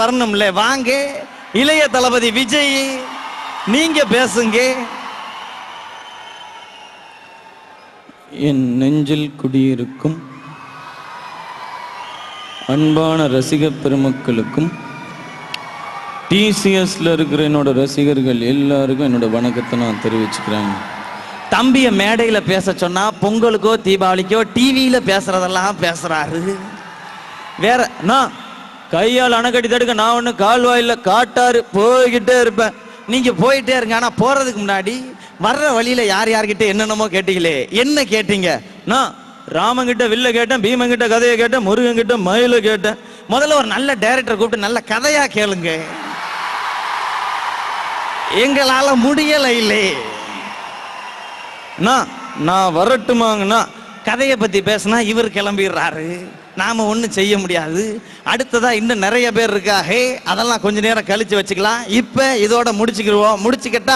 வரணும்ல, வாங்க. இளைய தளபதி விஜய் நீங்க பேசுங்க. என் நெஞ்சில் குடியிருக்கும் அன்பான ரசிக பெருமக்களுக்கும் டிசிஎஸ்ல இருக்கிற என்னோட ரசிகர்கள் எல்லாருக்கும் என்னோட வணக்கத்தை நான் தெரிவிச்சுக்கிறேன். தம்பிய மேடையில பேச சொன்னா பொங்கலுக்கோ தீபாவளிக்கோ டிவியில பேசுறதெல்லாம் பேசுறாரு. வேற நான் கையால் அணைக்கட்டி தடுக்க நான் ஒண்ணு கால்வாயில காட்டாரு போய்கிட்டே இருப்பேன். நீங்க போயிட்டே இருங்க. ஆனா போறதுக்கு முன்னாடி வர்ற வழியில யார் யார்கிட்ட என்னென்னமோ கேட்டீங்களே, என்ன கேட்டீங்க? நான் ராமங்கிட்ட வில்ல கேட்டேன், பீமங்கிட்ட கதையை கேட்டேன், முருகங்கிட்ட மயில கேட்டேன். முதல்ல ஒரு நல்ல டைரக்டர் கூப்பிட்டு நல்ல கதையா கேளுங்க. எங்களால முடியல இல்லே. நான் வரட்டுமாங்கண்ணா. கதையை பத்தி பேசினா இவர் கிளம்பிடுறாரு, நாம ஒன்றும் செய்ய முடியாது. அடுத்ததா இன்னும் நிறைய பேர் இருக்காக, அதெல்லாம் கொஞ்ச நேரம் கழிச்சு வச்சுக்கலாம். இப்ப இதோட முடிச்சுக்கிடுவோம். முடிச்சுக்கிட்டா